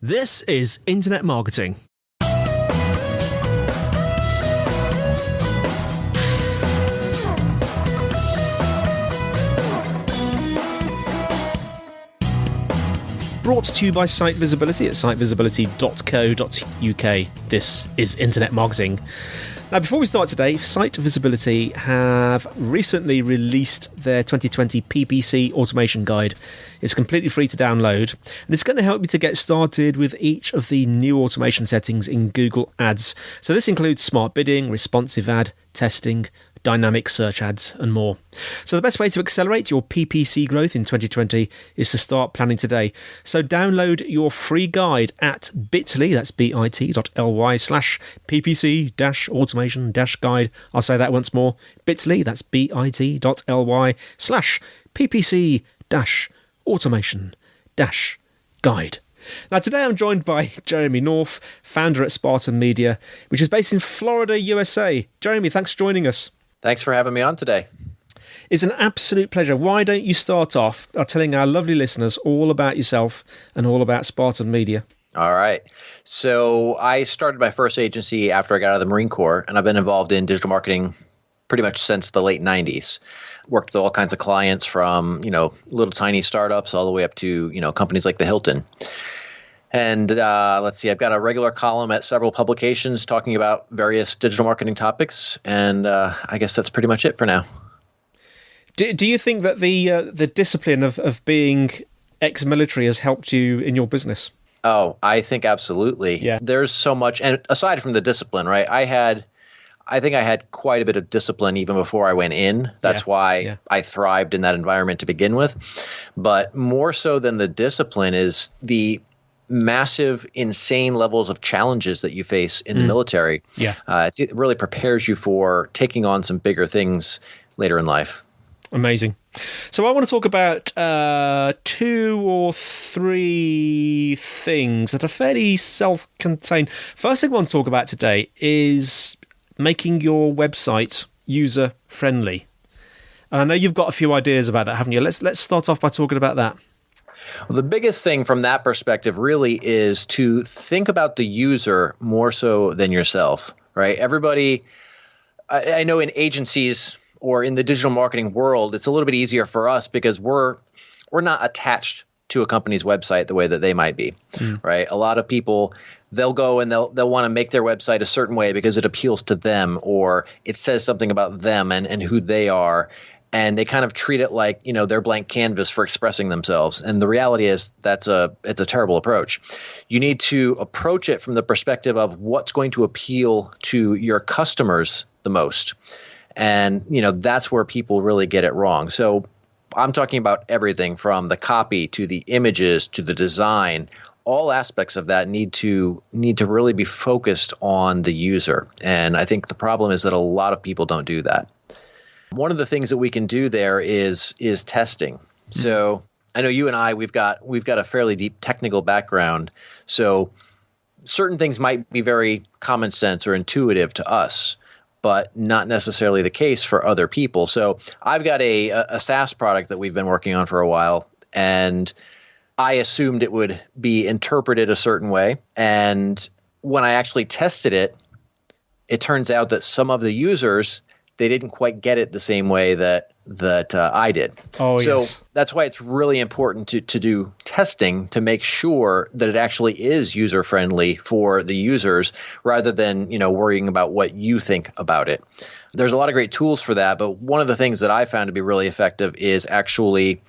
This is Internet Marketing. Brought to you by Site Visibility at sitevisibility.co.uk. This is Internet Marketing. Now, before we start today, Site Visibility have recently released their 2020 PPC Automation Guide. It's completely free to download, and it's going to help you to get started with each of the new automation settings in Google Ads. So this includes smart bidding, responsive ad, testing, dynamic search ads, and more. So the best way to accelerate your PPC growth in 2020 is to start planning today. So download your free guide at bit.ly, that's bit.ly/PPC-automation-guide. I'll say that once more, bit.ly, that's bit.ly/PPC-automation-guide. Now, today I'm joined by Jeremy Knauff, founder at Spartan Media, which is based in Florida, USA. Jeremy, thanks for joining us. Thanks for having me on today. It's an absolute pleasure. Why don't you start off by telling our lovely listeners all about yourself and all about Spartan Media? All right. So I started my first agency after I got out of the Marine Corps, and I've been involved in digital marketing pretty much since the late 90s. Worked with all kinds of clients from, little tiny startups all the way up to, companies like the Hilton. And let's see, I've got a regular column at several publications talking about various digital marketing topics. And I guess that's pretty much it for now. Do you think that the discipline of being ex-military has helped you in your business? Oh, I think absolutely. Yeah. There's so much. And aside from the discipline, right, I think I had quite a bit of discipline even before I went in. That's why I thrived in that environment to begin with. But more so than the discipline is the massive, insane levels of challenges that you face in the military. Yeah. It really prepares you for taking on some bigger things later in life. Amazing. So I want to talk about 2 or 3 things that are fairly self-contained. First thing I want to talk about today is making your website user-friendly. And I know you've got a few ideas about that, haven't you? Let's start off by talking about that. Well, the biggest thing from that perspective really is to think about the user more so than yourself, right? Everybody, I know in agencies or in the digital marketing world, it's a little bit easier for us because we're not attached to a company's website the way that they might be, right? A lot of people, they'll go and they'll want to make their website a certain way because it appeals to them or it says something about them and who they are. And they kind of treat it like, their blank canvas for expressing themselves. And the reality is it's a terrible approach. You need to approach it from the perspective of what's going to appeal to your customers the most. And, that's where people really get it wrong. So I'm talking about everything from the copy to the images to the design. All aspects of that need to really be focused on the user. And I think the problem is that a lot of people don't do that. One of the things that we can do there is testing. So I know you and I, we've got a fairly deep technical background. So certain things might be very common sense or intuitive to us, but not necessarily the case for other people. So I've got a SaaS product that we've been working on for a while, and I assumed it would be interpreted a certain way. And when I actually tested it, it turns out that some of the users, they didn't quite get it the same way that I did. Oh, so yes. That's why it's really important to do testing to make sure that it actually is user-friendly for the users rather than, worrying about what you think about it. There's a lot of great tools for that, but one of the things that I found to be really effective is actually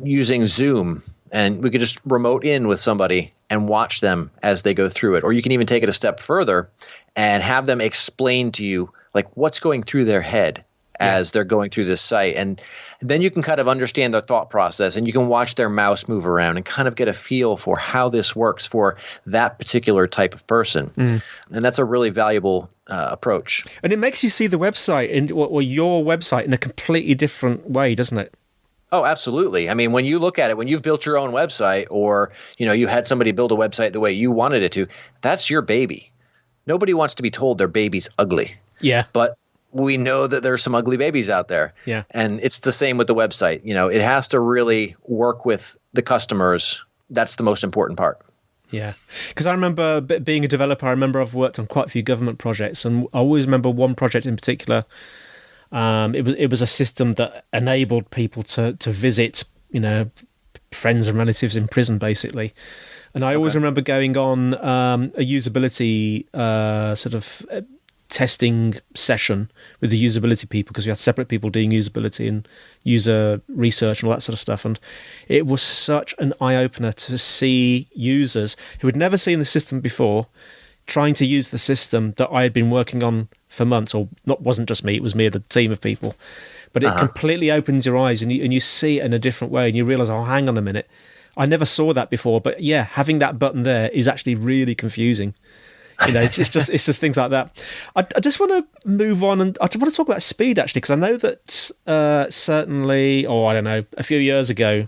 using Zoom. And we could just remote in with somebody and watch them as they go through it. Or you can even take it a step further and have them explain to you like what's going through their head as they're going through this site. And then you can kind of understand their thought process and you can watch their mouse move around and kind of get a feel for how this works for that particular type of person. And that's a really valuable approach. And it makes you see the website or your website in a completely different way, doesn't it? Oh, absolutely. I mean, when you look at it, when you've built your own website or, you had somebody build a website the way you wanted it to, that's your baby. Nobody wants to be told their baby's ugly. Yeah. But we know that there's some ugly babies out there. Yeah. And it's the same with the website. It has to really work with the customers. That's the most important part. Yeah, because I remember being a developer. I remember I've worked on quite a few government projects, and I always remember one project in particular. It was a system that enabled people to visit, friends and relatives in prison, basically. And I always remember going on a usability sort of testing session with the usability people, because we had separate people doing usability and user research and all that sort of stuff. And it was such an eye-opener to see users who had never seen the system before trying to use the system that I had been working on for months, or not, wasn't just me, it was me and a team of people. But it completely opens your eyes, and you see it in a different way, and you realise, oh, hang on a minute, I never saw that before. But yeah, having that button there is actually really confusing. It's just things like that. I just want to move on, and I want to talk about speed, actually, because I know that certainly, I don't know, a few years ago,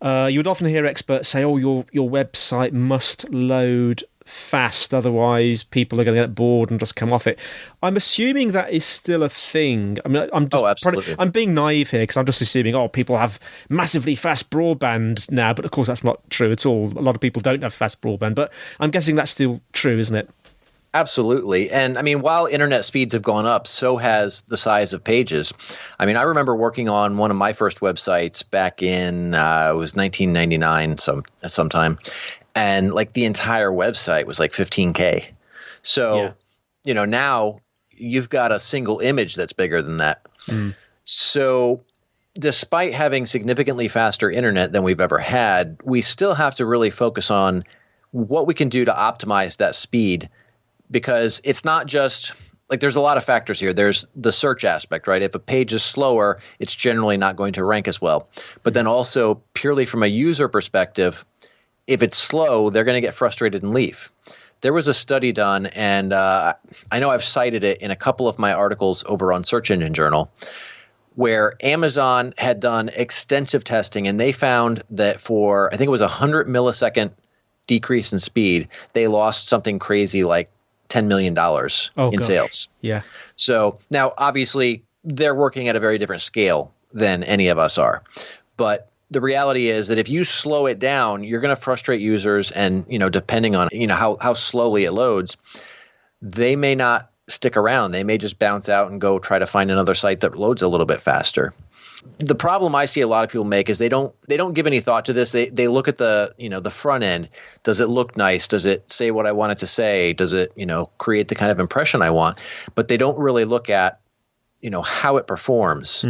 you would often hear experts say, "Oh, your website must load fast, otherwise people are going to get bored and just come off it." I'm assuming that is still a thing. I mean, absolutely. I'm being naive here, because I'm just assuming, people have massively fast broadband now, but of course that's not true at all. A lot of people don't have fast broadband, but I'm guessing that's still true, isn't it? Absolutely. And I mean, while internet speeds have gone up, so has the size of pages. I mean, I remember working on one of my first websites back in, it was 1999 sometime. And like the entire website was like 15K. So, now you've got a single image that's bigger than that. So despite having significantly faster internet than we've ever had, we still have to really focus on what we can do to optimize that speed, because it's not just like, there's a lot of factors here. There's the search aspect, right? If a page is slower, it's generally not going to rank as well. But then also purely from a user perspective, if it's slow, they're going to get frustrated and leave. There was a study done, and I know I've cited it in a couple of my articles over on Search Engine Journal, where Amazon had done extensive testing, and they found that for, I think it was 100 millisecond decrease in speed, they lost something crazy like $10 million in sales. Yeah. So now, obviously, they're working at a very different scale than any of us are. But the reality is that if you slow it down, you're going to frustrate users, and depending on how slowly it loads, they may not stick around. They may just bounce out and go try to find another site that loads a little bit faster. The problem I see a lot of people make is they don't give any thought to this. They look at the front end. Does it look nice? Does it say what I want it to say? Does it create the kind of impression I want? But they don't really look at how it performs.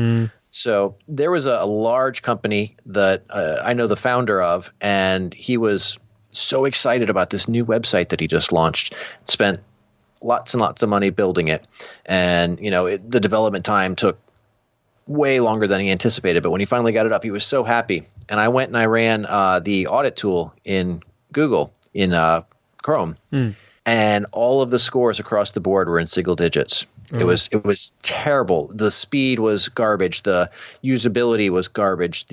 So there was a large company that I know the founder of, and he was so excited about this new website that he just launched, spent lots and lots of money building it. And, the development time took way longer than he anticipated. But when he finally got it up, he was so happy. And I went and I ran the audit tool in Google, in Chrome. And all of the scores across the board were in single digits. It was terrible. The speed was garbage. The usability was garbage.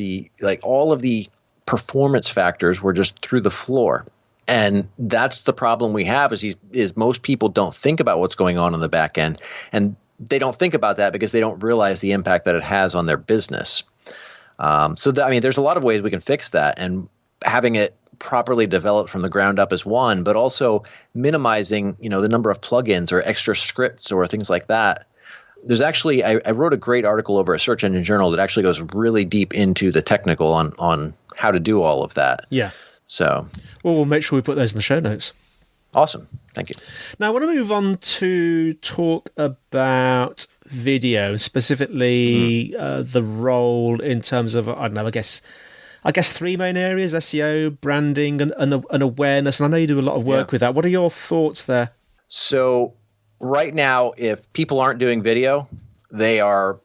All of the performance factors were just through the floor. And that's the problem we have is most people don't think about what's going on the back end. And they don't think about that because they don't realize the impact that it has on their business. There's a lot of ways we can fix that, and having it properly developed from the ground up is one, but also minimizing, the number of plugins or extra scripts or things like that. There's actually, I wrote a great article over at Search Engine Journal that actually goes really deep into the technical on how to do all of that. Yeah. So, well, we'll make sure we put those in the show notes. Awesome. Thank you. Now, I want to move on to talk about video, specifically the role in terms of, I don't know, I guess three main areas: SEO, branding, and awareness. And I know you do a lot of work with that. What are your thoughts there? So right now, if people aren't doing video, they are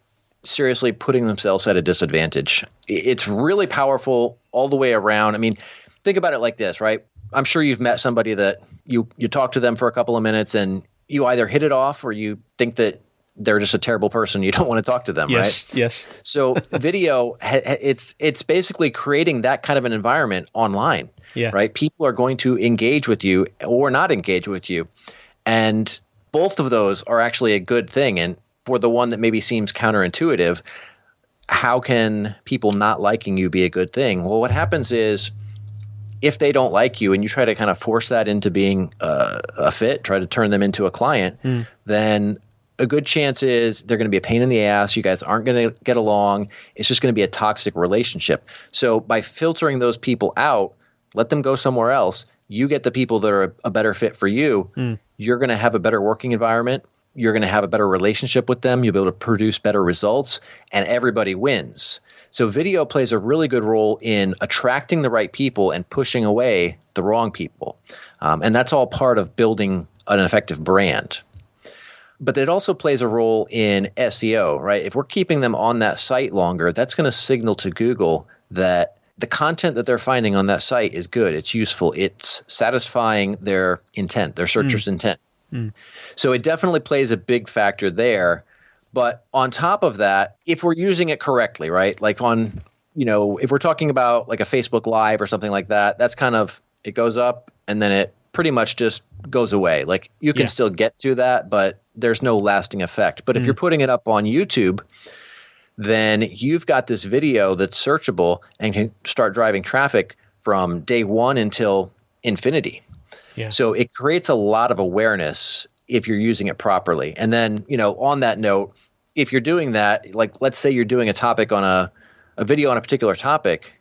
seriously putting themselves at a disadvantage. It's really powerful all the way around. I mean, think about it like this, right? I'm sure you've met somebody that you talk to them for a couple of minutes and you either hit it off or you think that they're just a terrible person. You don't want to talk to them, right? Yes. So video, it's basically creating that kind of an environment online, right? People are going to engage with you or not engage with you. And both of those are actually a good thing. And for the one that maybe seems counterintuitive, how can people not liking you be a good thing? Well, what happens is if they don't like you and you try to kind of force that into being a fit, try to turn them into a client, then a good chance is they're going to be a pain in the ass. You guys aren't going to get along. It's just going to be a toxic relationship. So by filtering those people out, let them go somewhere else. You get the people that are a better fit for you. You're going to have a better working environment. You're going to have a better relationship with them. You'll be able to produce better results, and everybody wins. So video plays a really good role in attracting the right people and pushing away the wrong people. And that's all part of building an effective brand. But it also plays a role in SEO, right? If we're keeping them on that site longer, that's going to signal to Google that the content that they're finding on that site is good, it's useful, it's satisfying their intent, their searcher's intent. So it definitely plays a big factor there. But on top of that, if we're using it correctly, right? Like on, if we're talking about like a Facebook Live or something like that, that's kind of, it goes up and then it pretty much just goes away. Like you can still get to that, but there's no lasting effect. But if you're putting it up on YouTube, then you've got this video that's searchable and can start driving traffic from day one until infinity. So it creates a lot of awareness if you're using it properly. And then, on that note, if you're doing that, like let's say you're doing a topic on a video on a particular topic,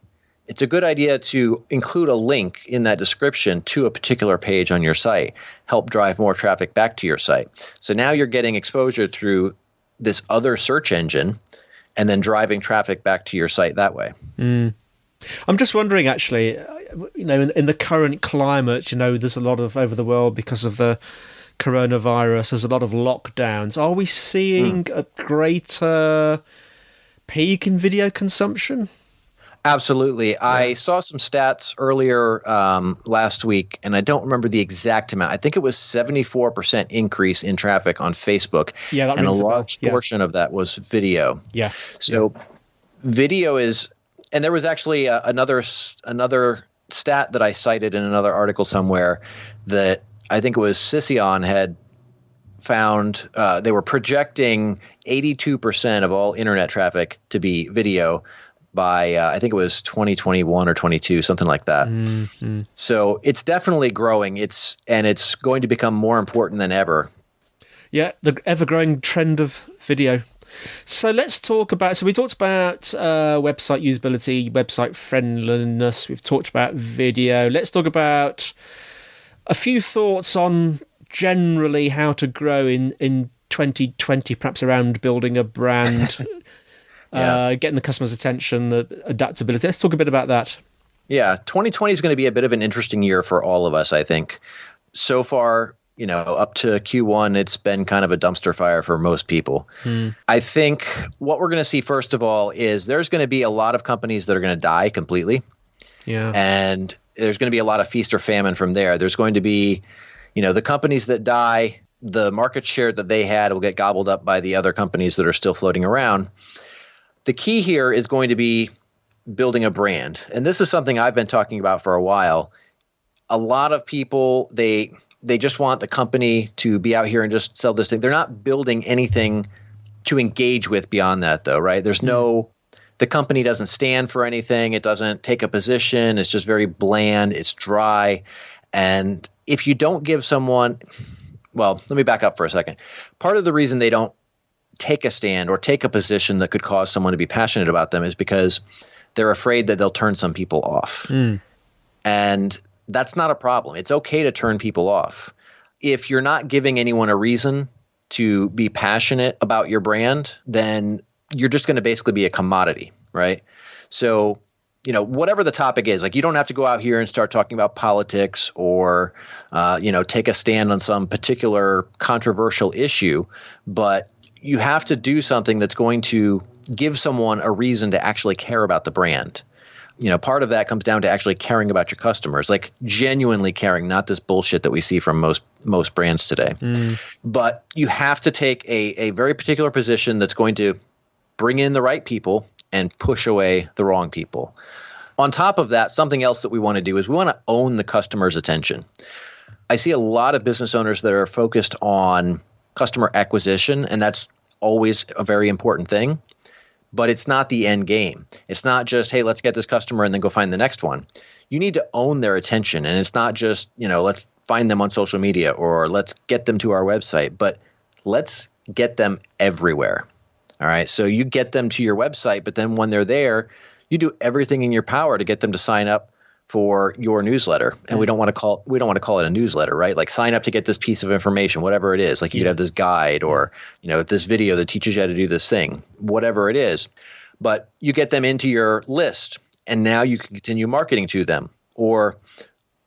it's a good idea to include a link in that description to a particular page on your site, help drive more traffic back to your site. So now you're getting exposure through this other search engine and then driving traffic back to your site that way. I'm just wondering, actually, in the current climate, there's a lot of over the world because of the coronavirus, there's a lot of lockdowns. Are we seeing a greater peak in video consumption? Absolutely. I saw some stats earlier last week, and I don't remember the exact amount. I think it was 74% increase in traffic on Facebook. Yeah, that and a rings a bell. large portion of that was video. Yeah. So video is, and there was actually another stat that I cited in another article somewhere that I think it was Sission had found. They were projecting 82% of all internet traffic to be video by I think it was 2021 or 22, something like that. So it's definitely growing. It's going to become more important than ever. Yeah, the ever-growing trend of video. So let's talk about. So we talked about website usability, website friendliness. We've talked about video. Let's talk about a few thoughts on generally how to grow in 2020, perhaps around building a brand. Getting the customer's attention, the adaptability. Let's talk a bit about that. Yeah, 2020 is going to be a bit of an interesting year for all of us, I think. So far, up to Q1, it's been kind of a dumpster fire for most people. I think what we're going to see, first of all, is there's going to be a lot of companies that are going to die completely. Yeah. And there's going to be a lot of feast or famine from there. There's going to be, the companies that die, the market share that they had will get gobbled up by the other companies that are still floating around. The key here is going to be building a brand. And this is something I've been talking about for a while. A lot of people, they just want the company to be out here and just sell this thing. They're not building anything to engage with beyond that, though, right? There's the company doesn't stand for anything. It doesn't take a position. It's just very bland. It's dry. And if you don't give someone, well, let me back up for a second. Part of the reason they don't take a stand or take a position that could cause someone to be passionate about them is because they're afraid that they'll turn some people off. And that's not a problem. It's okay to turn people off. If you're not giving anyone a reason to be passionate about your brand, then you're just going to basically be a commodity, right? So, whatever the topic is, like you don't have to go out here and start talking about politics or, take a stand on some particular controversial issue, but you have to do something that's going to give someone a reason to actually care about the brand. Part of that comes down to actually caring about your customers, like genuinely caring, not this bullshit that we see from most brands today. But you have to take a very particular position that's going to bring in the right people and push away the wrong people. On top of that, something else that we want to do is we want to own the customer's attention. I see a lot of business owners that are focused on customer acquisition, and that's always a very important thing. but it's not the end game. It's not just, hey, let's get this customer and then go find the next one. You need to own their attention. And it's not just, let's find them on social media or let's get them to our website, but let's get them everywhere. All right. So you get them to your website, but then when they're there, you do everything in your power to get them to sign up for your newsletter. And we don't want to call it a newsletter, right? Like sign up to get this piece of information, whatever it is. Like you could have this guide or, this video that teaches you how to do this thing, whatever it is. But you get them into your list and now you can continue marketing to them, or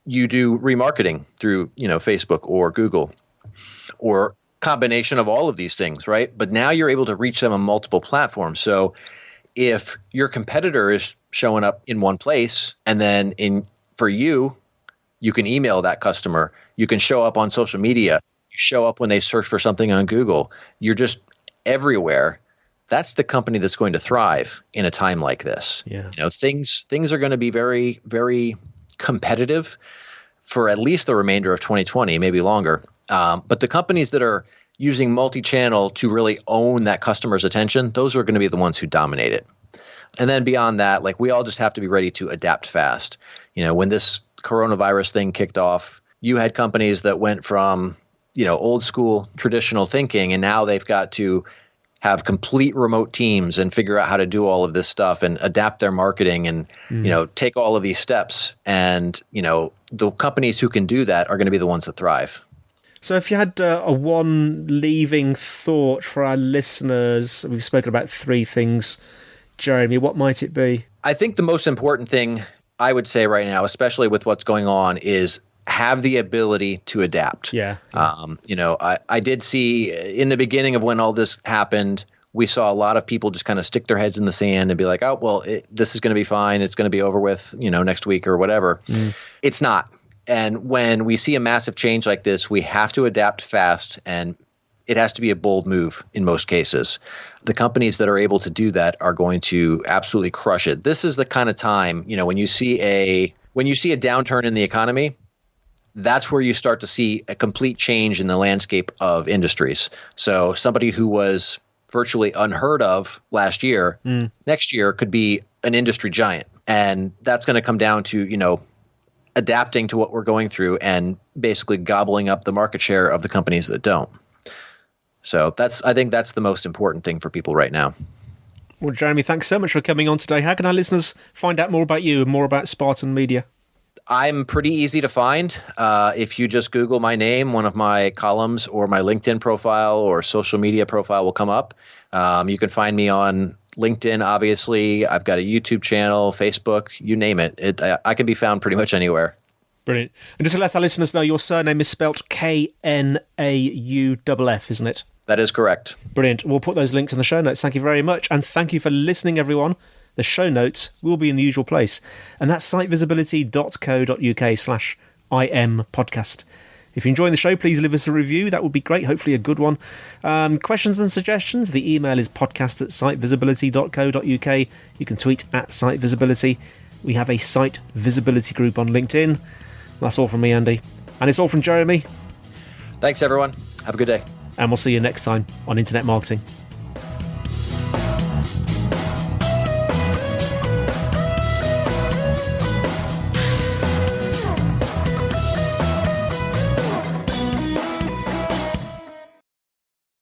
you do remarketing through, Facebook or Google or combination of all of these things, right? But now you're able to reach them on multiple platforms. So if your competitor is showing up in one place and then for you can email that customer, you can show up on social media, you show up when they search for something on Google, you're just everywhere. That's the company that's going to thrive in a time like this. Yeah. Things are going to be very, very competitive for at least the remainder of 2020, maybe longer. But the companies that are using multi-channel to really own that customer's attention, those are going to be the ones who dominate it. And then beyond that, like we all just have to be ready to adapt fast. When this coronavirus thing kicked off, you had companies that went from, old school traditional thinking, and now they've got to have complete remote teams and figure out how to do all of this stuff and adapt their marketing and, take all of these steps. And, the companies who can do that are going to be the ones that thrive. So if you had a one leaving thought for our listeners, we've spoken about three things, Jeremy, what might it be? I think the most important thing I would say right now, especially with what's going on, is have the ability to adapt. Yeah. I did see in the beginning of when all this happened, we saw a lot of people just kind of stick their heads in the sand and be like, oh, well, this is going to be fine. It's going to be over with, next week or whatever. It's not. And when we see a massive change like this, we have to adapt fast, and it has to be a bold move in most cases. The companies that are able to do that are going to absolutely crush it. This is the kind of time, when you see a downturn in the economy, that's where you start to see a complete change in the landscape of industries. So somebody who was virtually unheard of last year, next year could be an industry giant. And that's going to come down to, adapting to what we're going through and basically gobbling up the market share of the companies that don't. So I think that's the most important thing for people right now. Well, Jeremy, thanks so much for coming on today. How can our listeners find out more about you and more about Spartan Media? I'm pretty easy to find. If you just Google my name, one of my columns or my LinkedIn profile or social media profile will come up. You can find me on LinkedIn, obviously. I've got a YouTube channel, Facebook, you name it. I can be found pretty much anywhere. Brilliant. And just to let our listeners know, your surname is spelt Knauff, isn't it? That is correct. Brilliant. We'll put those links in the show notes. Thank you very much. And thank you for listening, everyone. The show notes will be in the usual place. And that's sitevisibility.co.uk/IM podcast. If you're enjoying the show, please leave us a review. That would be great, hopefully a good one. Questions and suggestions, the email is podcast@sitevisibility.co.uk. You can tweet @sitevisibility. We have a site visibility group on LinkedIn. That's all from me, Andy. And it's all from Jeremy. Thanks, everyone. Have a good day. And we'll see you next time on Internet Marketing.